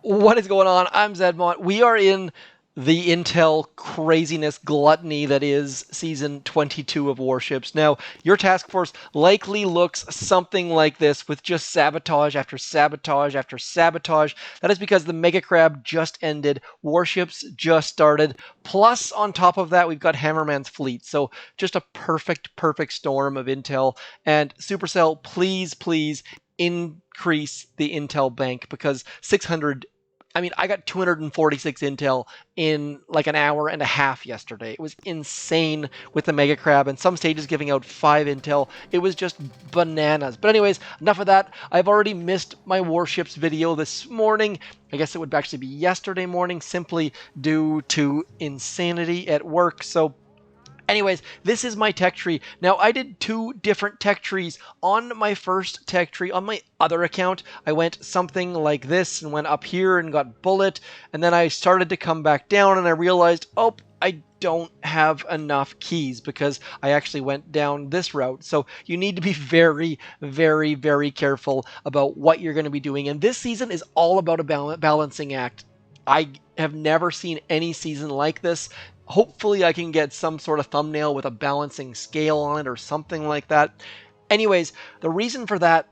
What is going on? I'm zedmot. We are in the intel craziness gluttony that is season 22 of Warships. Now, your task force likely looks something like this with just sabotage after sabotage after sabotage. That is because the Mega Crab just ended, Warships just started, plus on top of that we've got Hammerman's fleet. So just a perfect storm of intel. And Supercell, please increase the intel bank because 600, I got 246 intel in like an hour and a half yesterday. It was insane with the Mega Crab and some stages giving out 5 intel. It was just bananas. But anyways, enough of that. I've already missed my Warships video this morning. I guess it would actually be yesterday morning simply due to insanity at work. So anyways, this is my tech tree. Now, I did 2 different tech trees. On my first tech tree, on my other account, I went something like this and went up here and got bullet. And then I started to come back down and I realized, oh, I don't have enough keys because I actually went down this route. So you need to be very careful about what you're going to be doing. And this season is all about a balancing act. I have never seen any season like this. Hopefully I can get some sort of thumbnail with a balancing scale on it or something like that. Anyways, the reason for that,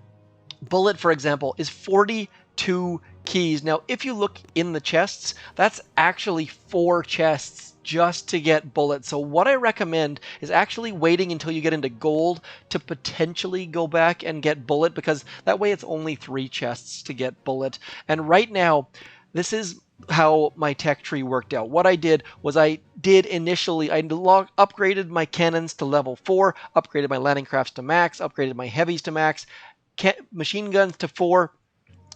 bullet, for example, is 42 keys. Now, if you look in the chests, that's actually 4 chests just to get bullet. So what I recommend is actually waiting until you get into gold to potentially go back and get bullet, because that way it's only 3 chests to get bullet. And right now, this is how my tech tree worked out. What I did was initially upgraded my cannons to level 4, upgraded my landing crafts to max, upgraded my heavies to max, machine guns to 4.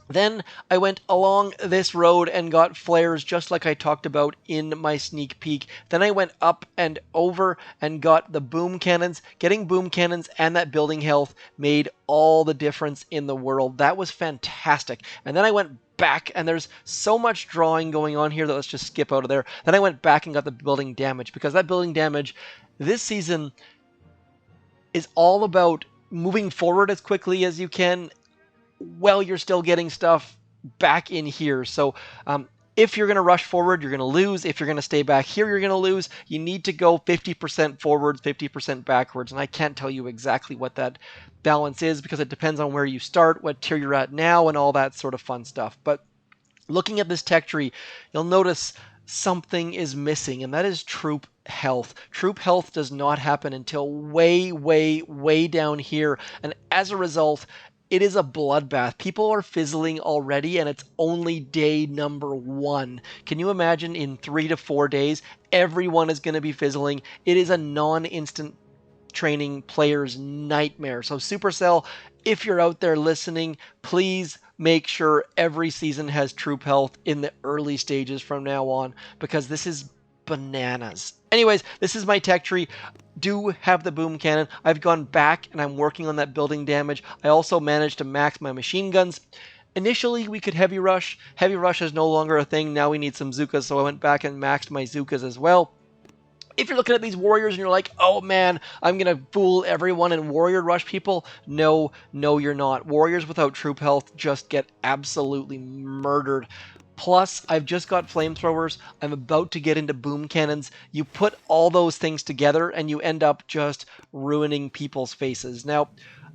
Then I went along this road and got flares just like I talked about in my sneak peek. Then I went up and over and got the boom cannons. Getting boom cannons and that building health made all the difference in the world. That was fantastic. And then I went back, and there's so much drawing going on here that let's just skip out of there. Then I went back and got the building damage, because that building damage this season is all about moving forward as quickly as you can while you're still getting stuff back in here. So if you're going to rush forward, you're going to lose. If you're going to stay back here, you're going to lose. You need to go 50% forwards, 50% backwards. And I can't tell you exactly what that balance is because it depends on where you start, what tier you're at now, and all that sort of fun stuff. But looking at this tech tree, you'll notice something is missing, and that is troop health. Troop health does not happen until way down here. And as a result, it is a bloodbath. People are fizzling already, and it's only day number 1. Can you imagine in 3 to 4 days, everyone is going to be fizzling? It is a non-instant training player's nightmare. So Supercell, if you're out there listening, please make sure every season has troop health in the early stages from now on, because this is bananas. Anyways, this is my tech tree. Do have the boom cannon. I've gone back and I'm working on that building damage. I also managed to max my machine guns. Initially, we could heavy rush. Heavy rush is no longer a thing. Now we need some Zookas, so I went back and maxed my Zookas as well. If you're looking at these warriors and you're like, oh man, I'm going to fool everyone and warrior rush people, no, you're not. Warriors without troop health just get absolutely murdered. Plus, I've just got flamethrowers. I'm about to get into boom cannons. You put all those things together and you end up just ruining people's faces. Now,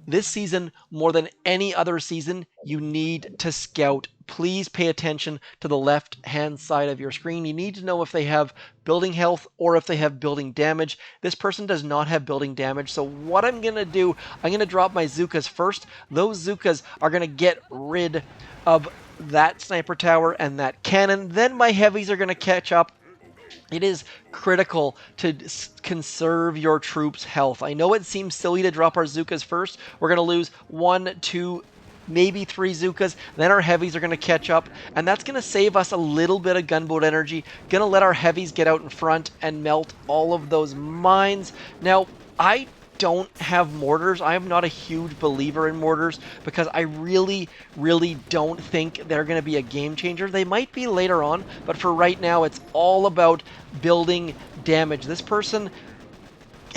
this season, more than any other season, you need to scout. Please pay attention to the left-hand side of your screen. You need to know if they have building health or if they have building damage. This person does not have building damage, so what I'm going to do, I'm going to drop my Zookas first. Those Zookas are going to get rid of that sniper tower and that cannon. Then my heavies are going to catch up. It is critical to conserve your troops' health. I know it seems silly to drop our Zookas first. We're going to lose 1, 2, maybe 3 Zookas. Then our heavies are going to catch up, and that's going to save us a little bit of gunboat energy. Going to let our heavies get out in front and melt all of those mines. Now, I don't have mortars. I am not a huge believer in mortars because I really don't think they're going to be a game changer. They might be later on, but for right now, it's all about building damage. This person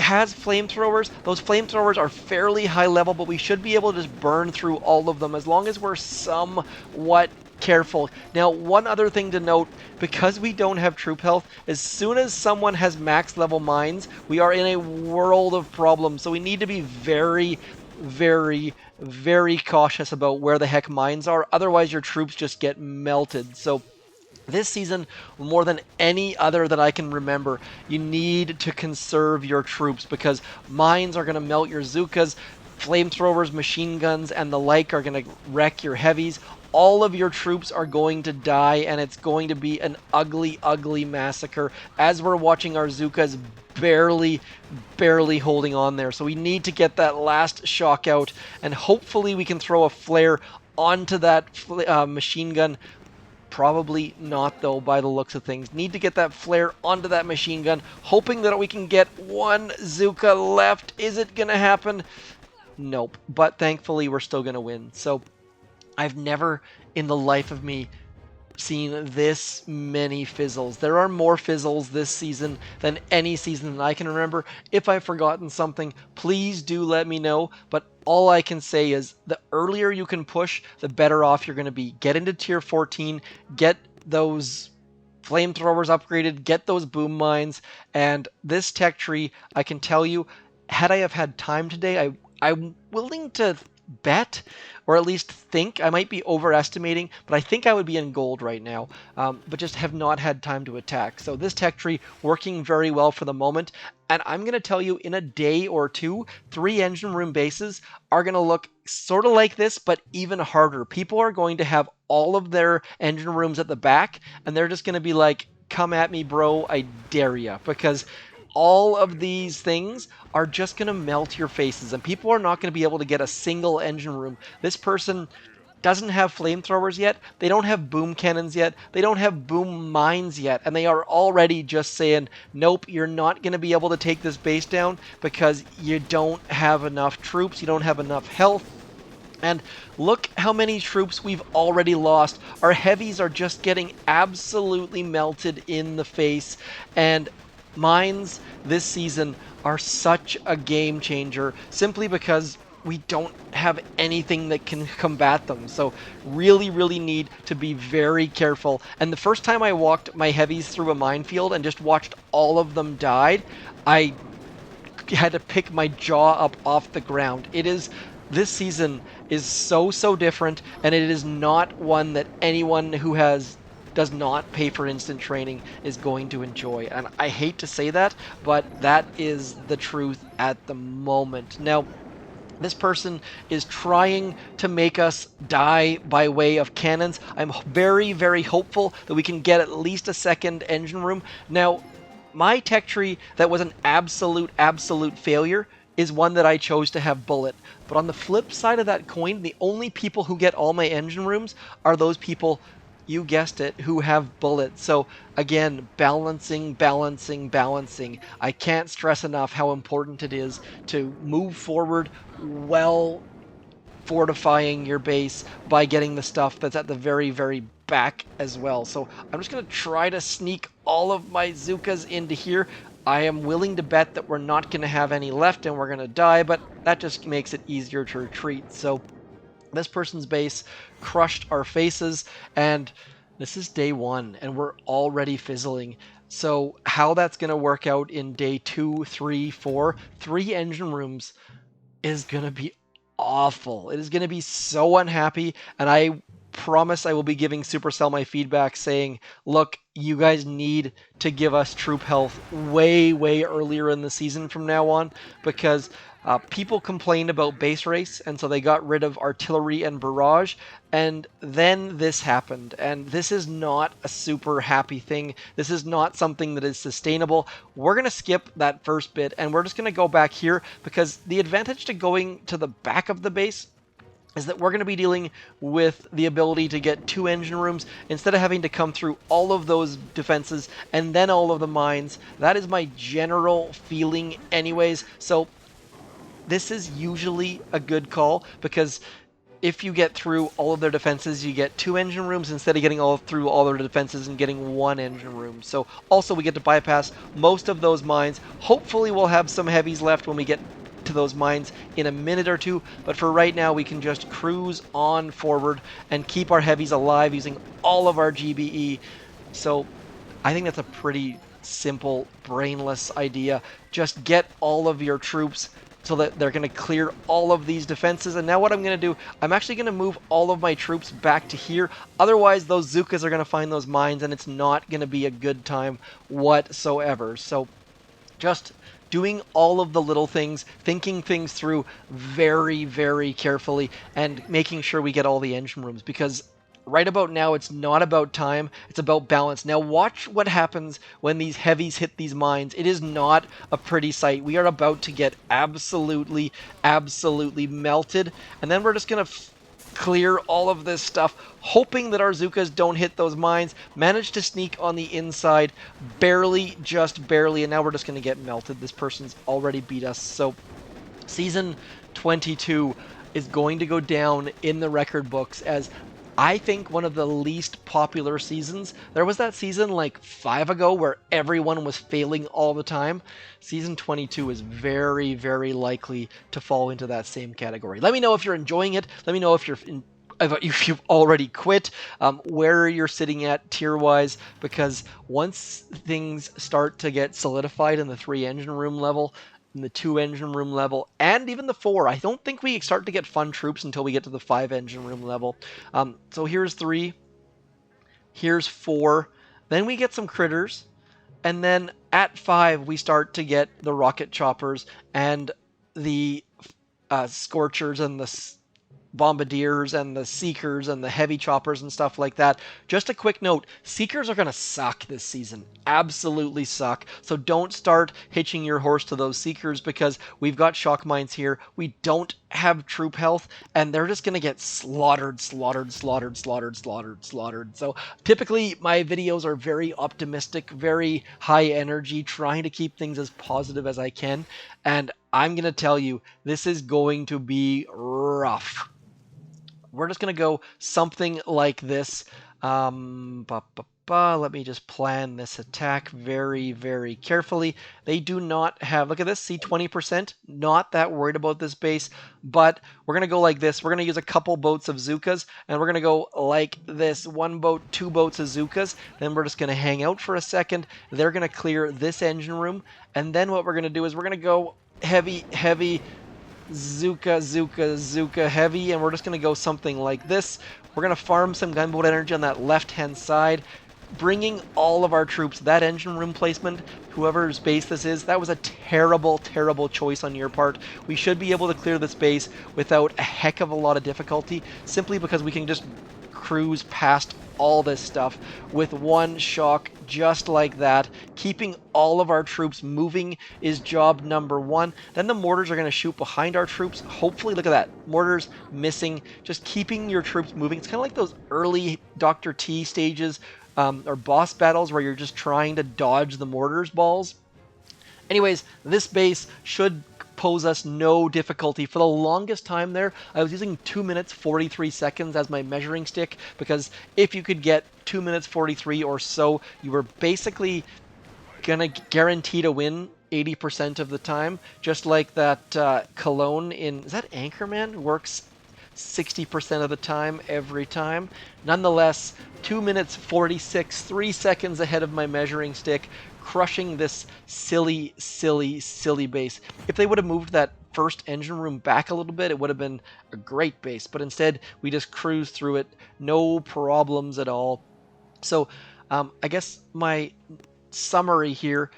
has flamethrowers. Those flamethrowers are fairly high level, but we should be able to just burn through all of them as long as we're somewhat careful. Now, one other thing to note, because we don't have troop health, as soon as someone has max level mines, we are in a world of problems. So we need to be very, very, very cautious about where the heck mines are. Otherwise, your troops just get melted. So this season, more than any other that I can remember, you need to conserve your troops because mines are going to melt your Zookas, flamethrowers, machine guns, and the like are going to wreck your heavies. All of your troops are going to die, and it's going to be an ugly, ugly massacre as we're watching our Zookas barely holding on there. So we need to get that last shock out, and hopefully we can throw a flare onto that machine gun. Probably not, though, by the looks of things. Need to get that flare onto that machine gun, hoping that we can get one Zooka left. Is it going to happen? Nope. But thankfully, we're still going to win. So I've never in the life of me seen this many fizzles. There are more fizzles this season than any season that I can remember. If I've forgotten something, please do let me know. But all I can say is the earlier you can push, the better off you're going to be. Get into tier 14, get those flamethrowers upgraded, get those boom mines, and this tech tree, I can tell you, had I have had time today, I'm willing to bet, or at least think, I might be overestimating, but I think I would be in gold right now, but just have not had time to attack. So this tech tree working very well for the moment, and I'm going to tell you in a day or two, 3 engine room bases are going to look sort of like this, but even harder. People are going to have all of their engine rooms at the back, and they're just going to be like, come at me, bro, I dare ya, because all of these things are just going to melt your faces, and people are not going to be able to get a single engine room. This person doesn't have flamethrowers yet, they don't have boom cannons yet, they don't have boom mines yet, and they are already just saying, nope, you're not going to be able to take this base down because you don't have enough troops, you don't have enough health. And look how many troops we've already lost. Our heavies are just getting absolutely melted in the face, and mines this season are such a game changer simply because we don't have anything that can combat them. So really need to be very careful. And the first time I walked my heavies through a minefield and just watched all of them died, I had to pick my jaw up off the ground. This season is so different, and it is not one that anyone who does not pay for instant training is going to enjoy. And I hate to say that, but that is the truth at the moment. Now, this person is trying to make us die by way of cannons. I'm very hopeful that we can get at least a second engine room. Now, my tech tree that was an absolute failure is one that I chose to have bullet. But on the flip side of that coin, the only people who get all my engine rooms are those people, you guessed it, who have bullets. So again, balancing. I can't stress enough how important it is to move forward while fortifying your base by getting the stuff that's at the very back as well. So I'm just going to try to sneak all of my Zookas into here. I am willing to bet that we're not going to have any left and we're going to die, but that just makes it easier to retreat. So this person's base crushed our faces, and this is day 1, and we're already fizzling. So how that's going to work out in day 2, 3, 4, 3 engine rooms is going to be awful. It is going to be so unhappy, and I promise I will be giving Supercell my feedback saying, look, you guys need to give us troop health way earlier in the season from now on, because people complained about base race, and so they got rid of artillery and barrage, and then this happened, and this is not a super happy thing. This is not something that is sustainable. We're going to skip that first bit, and we're just going to go back here, because the advantage to going to the back of the base is that we're going to be dealing with the ability to get 2 engine rooms instead of having to come through all of those defenses and then all of the mines. That is my general feeling anyways. So this is usually a good call, because if you get through all of their defenses, you get 2 engine rooms instead of getting through all their defenses and getting 1 engine room. So also we get to bypass most of those mines. Hopefully we'll have some heavies left when we get to those mines in a minute or two, but for right now we can just cruise on forward and keep our heavies alive using all of our GBE. So I think that's a pretty simple, brainless idea. Just get all of your troops so that they're going to clear all of these defenses. And now what I'm going to do, I'm actually going to move all of my troops back to here. Otherwise, those Zookas are going to find those mines, and it's not going to be a good time whatsoever. So just doing all of the little things, thinking things through very, very carefully, and making sure we get all the engine rooms, because right about now, it's not about time, it's about balance. Now watch what happens when these heavies hit these mines. It is not a pretty sight. We are about to get absolutely, absolutely melted, and then we're just going to clear all of this stuff, hoping that our Zookas don't hit those mines. Manage to sneak on the inside, barely, just barely, and now we're just going to get melted. This person's already beat us. So Season 22 is going to go down in the record books as, I think, one of the least popular seasons. There was that season like 5 ago where everyone was failing all the time. Season 22 is very, very likely to fall into that same category. Let me know if you're enjoying it. Let me know if if you've already quit, where you're sitting at tier-wise, because once things start to get solidified in the 3 engine room level, in the 2 engine room level, and even the 4. I don't think we start to get fun troops until we get to the 5 engine room level. So here's 3, here's 4, then we get some critters, and then at 5 we start to get the rocket choppers and the scorchers and the bombardiers and the seekers and the heavy choppers and stuff like that. Just a quick note, seekers are going to suck this season. Absolutely suck. So don't start hitching your horse to those seekers, because we've got shock mines here. We don't have troop health, and they're just going to get slaughtered. So typically my videos are very optimistic, very high energy, trying to keep things as positive as I can. And I'm going to tell you, this is going to be rough. We're just going to go something like this. Let me just plan this attack very, very carefully. They do not have, look at this, see 20%? Not that worried about this base, but we're going to go like this. We're going to use a couple boats of Zookas, and we're going to go like this. 1 boat, 2 boats of Zookas. Then we're just going to hang out for a second. They're going to clear this engine room, and then what we're going to do is we're going to go heavy, Zooka heavy, and we're just going to go something like this. We're going to farm some gunboat energy on that left-hand side, bringing all of our troops. That engine room placement, whoever's base this is, that was a terrible, terrible choice on your part. We should be able to clear this base without a heck of a lot of difficulty, simply because we can just cruise past all this stuff with 1 shock, just like that. Keeping all of our troops moving is job number 1. Then the mortars are going to shoot behind our troops. Hopefully, look at that. Mortars missing. Just keeping your troops moving. It's kind of like those early Dr. T stages or boss battles where you're just trying to dodge the mortars balls. Anyways, this base should pose us no difficulty. For the longest time there, I was using 2 minutes 43 seconds as my measuring stick, because if you could get 2 minutes 43 or so, you were basically gonna guarantee to win 80% of the time, just like that Cologne in, is that Anchorman? Works 60% of the time, every time. Nonetheless, 2 minutes 46, 3 seconds ahead of my measuring stick, crushing this silly base. If they would have moved that first engine room back a little bit, it would have been a great base, but instead we just cruised through it, no problems at all. So I guess my summary here,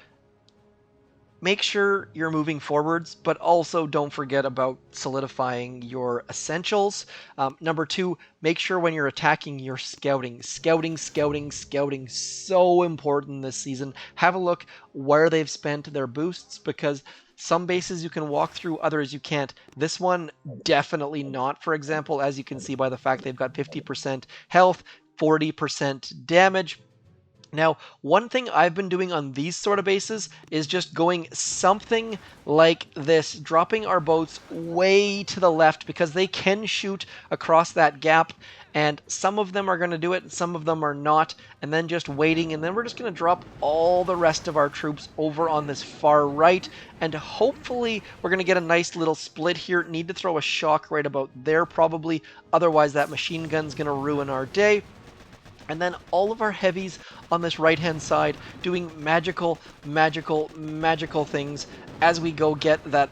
make sure you're moving forwards, but also don't forget about solidifying your essentials. Number 2, make sure when you're attacking, you're scouting. Scouting, so important this season. Have a look where they've spent their boosts, because some bases you can walk through, others you can't. This one, definitely not, for example, as you can see by the fact they've got 50% health, 40% damage. Now, one thing I've been doing on these sort of bases is just going something like this, dropping our boats way to the left, because they can shoot across that gap, and some of them are going to do it, some of them are not, and then just waiting, and then we're just going to drop all the rest of our troops over on this far right, and hopefully we're going to get a nice little split here. Need to throw a shock right about there probably, otherwise that machine gun's going to ruin our day. And then all of our heavies on this right-hand side doing magical, magical, magical things as we go get that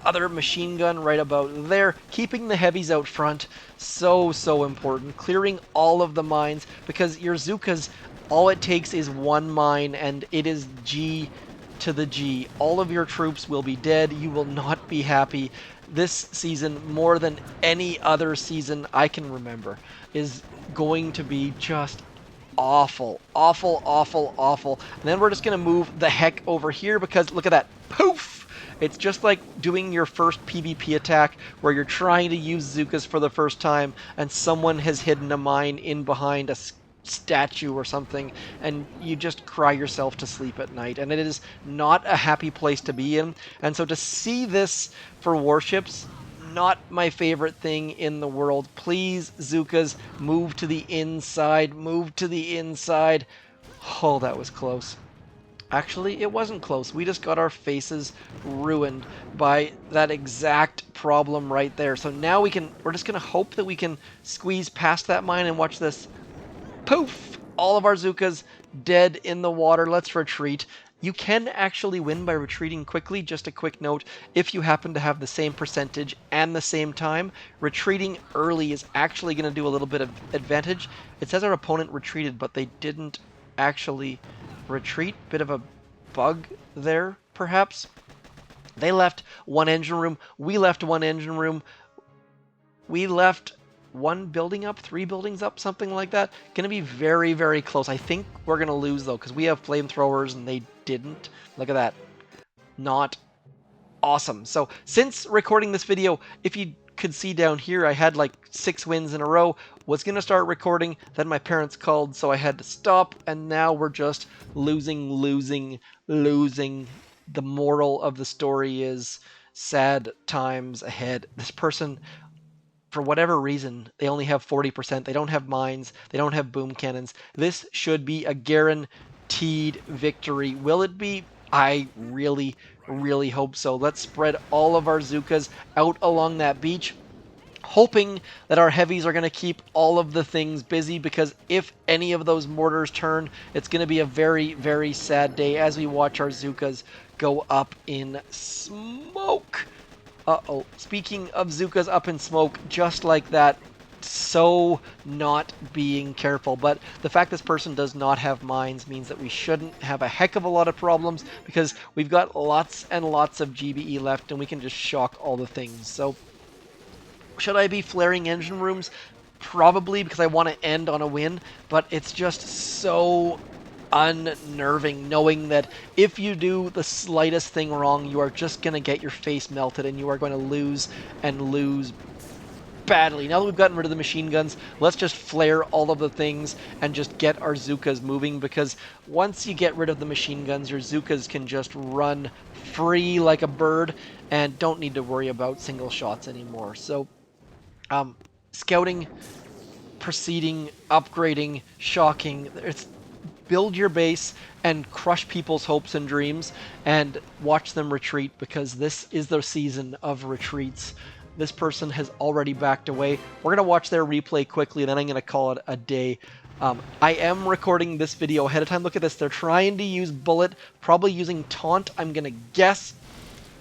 other machine gun right about there, keeping the heavies out front. So important. Clearing all of the mines, because your Zookas, all it takes is one mine, and it is G to the G. All of your troops will be dead. You will not be happy. This season, more than any other season I can remember, is going to be just awful, awful, awful, awful. And then we're just going to move the heck over here, because look at that. Poof! It's just like doing your first PvP attack where you're trying to use Zookas for the first time and someone has hidden a mine in behind a statue or something, and you just cry yourself to sleep at night, and it is not a happy place to be in. And so to see this for warships, not my favorite thing in the world. Please, Zookas, move to the inside, move to the inside. Oh, that was close. Actually, it wasn't close. We just got our faces ruined by that exact problem right there. So now we're just going to hope that we can squeeze past that mine, and watch this. Poof! All of our Zookas dead in the water. Let's retreat. You can actually win by retreating quickly. Just a quick note, if you happen to have the same percentage and the same time, retreating early is actually going to do a little bit of advantage. It says our opponent retreated, but they didn't actually retreat. Bit of a bug there, perhaps. They left one engine room. We left one engine room. We left one building up, 3 buildings up, something like that. Going to be very, very close. I think we're going to lose, though, because we have flamethrowers and they didn't. Look at that. Not awesome. So since recording this video, if you could see down here, I had like 6 wins in a row. Was going to start recording, then my parents called, so I had to stop, and now we're just losing, losing, losing. The moral of the story is sad times ahead. This person, for whatever reason, they only have 40%. They don't have mines. They don't have boom cannons. This should be a guaranteed victory. Will it be? I really, really hope so. Let's spread all of our Zookas out along that beach, hoping that our heavies are going to keep all of the things busy, because if any of those mortars turn, it's going to be a very, very sad day as we watch our Zookas go up in smoke. Uh-oh. Speaking of Zookas up in smoke, just like that, so not being careful. But the fact this person does not have mines means that we shouldn't have a heck of a lot of problems, because we've got lots and lots of GBE left, and we can just shock all the things. So should I be flaring engine rooms? Probably, because I want to end on a win, but it's just so unnerving knowing that if you do the slightest thing wrong, you are just going to get your face melted, and you are going to lose, and lose badly. Now that we've gotten rid of the machine guns, let's just flare all of the things and just get our Zookas moving, because once you get rid of the machine guns, your Zookas can just run free like a bird and don't need to worry about single shots anymore. So scouting, proceeding, upgrading, shocking. It's build your base and crush people's hopes and dreams and watch them retreat, because this is the season of retreats. This person has already backed away. We're going to watch their replay quickly, and then I'm going to call it a day. I am recording this video ahead of time. Look at this. They're trying to use bullet, probably using taunt, I'm going to guess.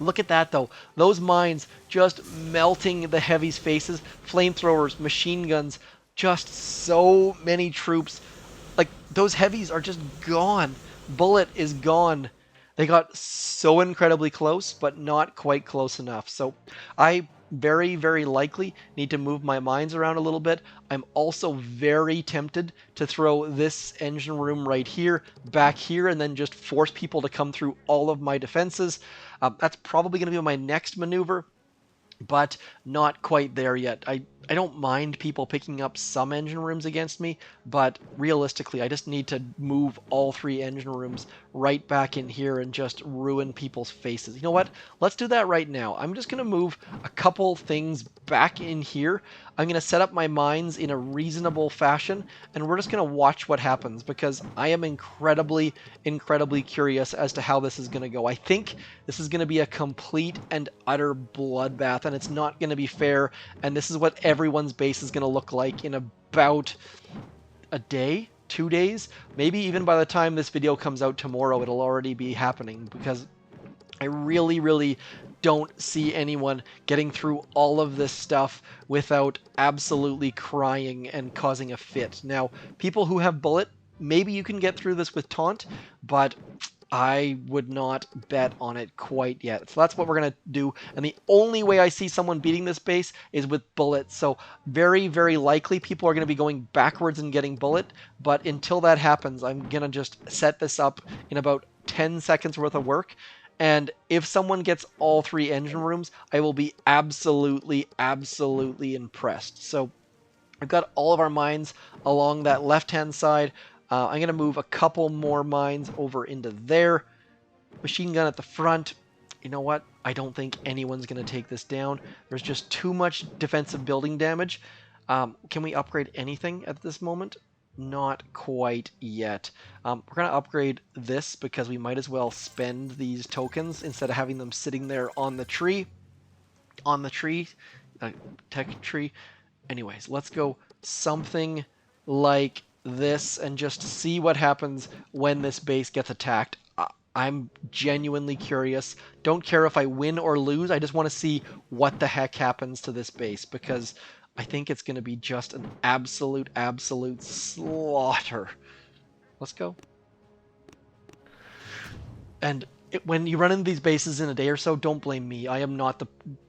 Look at that, though. Those mines just melting the heavies' faces. Flamethrowers, machine guns, just so many troops. Like, those heavies are just gone. Bullet is gone. They got so incredibly close, but not quite close enough. So I very, very likely need to move my mines around a little bit. I'm also very tempted to throw this engine room right here, back here, and then just force people to come through all of my defenses. That's probably going to be my next maneuver, but not quite there yet. I I don't mind people picking up some engine rooms against me, but realistically, I just need to move all 3 engine rooms right back in here and just ruin people's faces. You know what? Let's do that right now. I'm just going to move a couple things back in here. I'm going to set up my mines in a reasonable fashion, and we're just going to watch what happens because I am incredibly, incredibly curious as to how this is going to go. I think this is going to be a complete and utter bloodbath, and it's not going to be fair, and this is what everyone's base is going to look like in about a day, 2 days. Maybe even by the time this video comes out tomorrow, it'll already be happening because I really, really don't see anyone getting through all of this stuff without absolutely crying and causing a fit. Now, people who have bullet, maybe you can get through this with taunt, but I would not bet on it quite yet. So that's what we're going to do. And the only way I see someone beating this base is with bullets. So very, very likely people are going to be going backwards and getting bullet. But until that happens, I'm going to just set this up in about 10 seconds worth of work. And if someone gets all 3 engine rooms, I will be absolutely, absolutely impressed. So I've got all of our mines along that left-hand side. I'm going to move a couple more mines over into there. Machine gun at the front. You know what? I don't think anyone's going to take this down. There's just too much defensive building damage. Can we upgrade anything at this moment? Not quite yet. We're going to upgrade this because we might as well spend these tokens instead of having them sitting there on the tree. Tech tree. Anyways, let's go something like this and just see what happens when this base gets attacked. I'm genuinely curious. Don't care if I win or lose. I just want to see what the heck happens to this base because I think it's going to be just an absolute, absolute slaughter. Let's go. And when you run into these bases in a day or so, don't blame me. I am not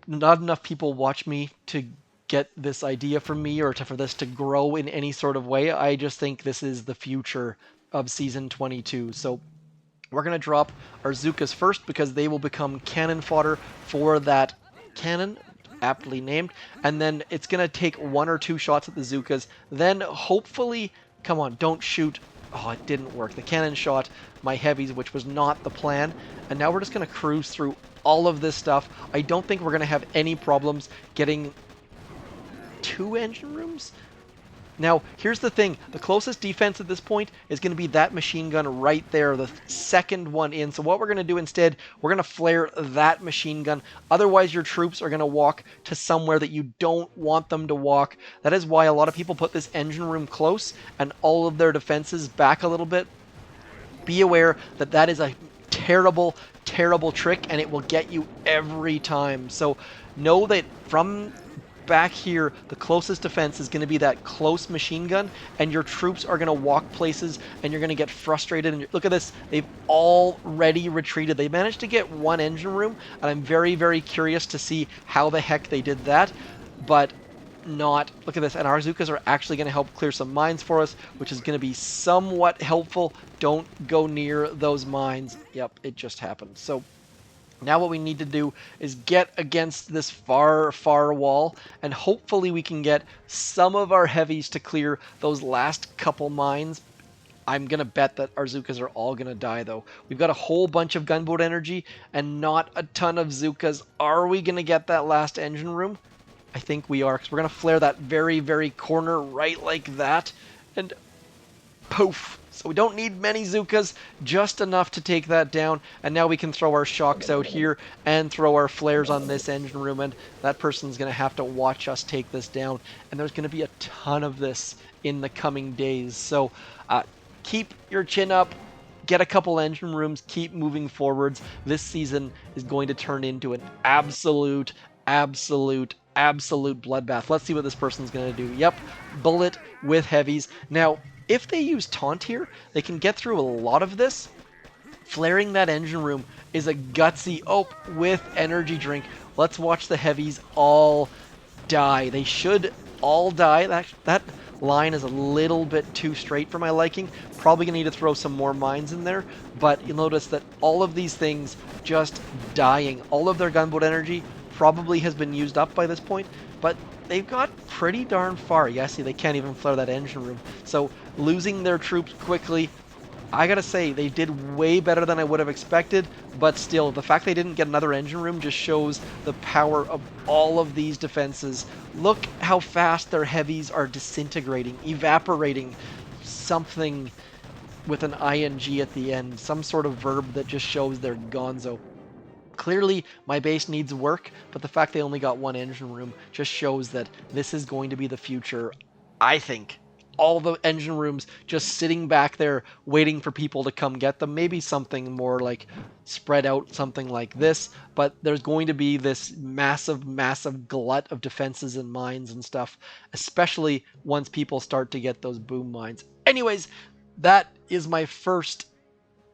enough people watch me to get this idea from me or for this to grow in any sort of way. I just think this is the future of Season 22. So we're going to drop our Zookas first because they will become cannon fodder for that cannon, aptly named, and then it's going to take 1 or 2 shots at the Zookas. Then hopefully, come on, don't shoot. Oh, it didn't work. The cannon shot my heavies, which was not the plan. And now we're just going to cruise through all of this stuff. I don't think we're going to have any problems getting 2 engine rooms. Now, here's the thing. The closest defense at this point is going to be that machine gun right there, the second one in. So what we're going to do instead, we're going to flare that machine gun. Otherwise, your troops are going to walk to somewhere that you don't want them to walk. That is why a lot of people put this engine room close and all of their defenses back a little bit. Be aware that that is a terrible, terrible trick, and it will get you every time. So know that from back here, the closest defense is going to be that close machine gun, and your troops are going to walk places, and you're going to get frustrated. And look at this. They've already retreated. They managed to get 1 engine room, and I'm very, very curious to see how the heck they did that. But not... Look at this. And our Zookas are actually going to help clear some mines for us, which is going to be somewhat helpful. Don't go near those mines. Yep, it just happened. So now what we need to do is get against this far, far wall, and hopefully we can get some of our heavies to clear those last couple mines. I'm going to bet that our Zookas are all going to die, though. We've got a whole bunch of gunboat energy and not a ton of Zookas. Are we going to get that last engine room? I think we are, because we're going to flare that very, very corner right like that, and poof. So we don't need many Zookas, just enough to take that down. And now we can throw our shocks out here and throw our flares on this engine room. And that person's going to have to watch us take this down. And there's going to be a ton of this in the coming days. So keep your chin up. Get a couple engine rooms. Keep moving forwards. This season is going to turn into an absolute bloodbath. Let's see what this person's going to do. Yep, bullet with heavies. Now, if they use taunt here, they can get through a lot of this. Flaring that engine room is a gutsy... Oh, with energy drink. Let's watch the heavies all die. They should all die. That line is a little bit too straight for my liking. Probably going to need to throw some more mines in there. But you'll notice that all of these things just dying. All of their gunboat energy probably has been used up by this point. But they've got pretty darn far. Yeah, see, they can't even flare that engine room. So losing their troops quickly, I gotta say, they did way better than I would have expected, but still, the fact they didn't get another engine room just shows the power of all of these defenses. Look how fast their heavies are disintegrating, evaporating, something with an ing at the end, some sort of verb that just shows they're gonzo. Clearly, my base needs work, but the fact they only got one engine room just shows that this is going to be the future, I think. All the engine rooms just sitting back there waiting for people to come get them. Maybe something more like spread out, something like this, but there's going to be this massive, massive glut of defenses and mines and stuff, especially once people start to get those boom mines. Anyways, that is my first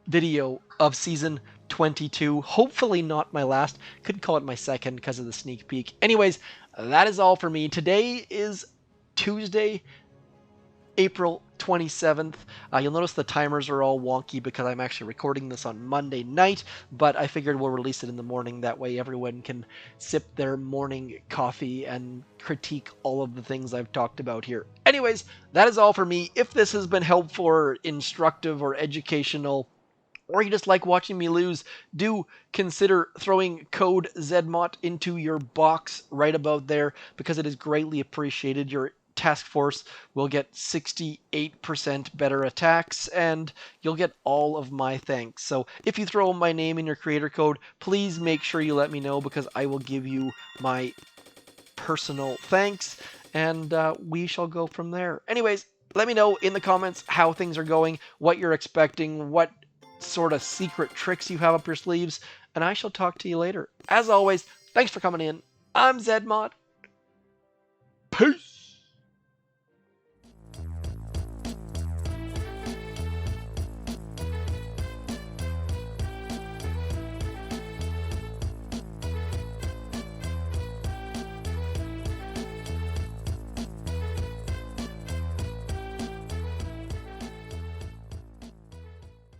video of season 22. Hopefully not my last. Could call it my second because of the sneak peek. Anyways, that is all for me. Today is Tuesday, April 27th. You'll notice the timers are all wonky because I'm actually recording this on Monday night, but I figured we'll release it in the morning. That way everyone can sip their morning coffee and critique all of the things I've talked about here. Anyways, that is all for me. If this has been helpful or instructive or educational, or you just like watching me lose, do consider throwing code zedmot into your box right about there, because it is greatly appreciated. Your task force will get 68% better attacks, and you'll get all of my thanks. So if you throw my name in your creator code, please make sure you let me know, because I will give you my personal thanks, and we shall go from there. Anyways, let me know in the comments how things are going, what you're expecting, what sort of secret tricks you have up your sleeves, and I shall talk to you later. As always, thanks for coming in. I'm zedmot. Peace!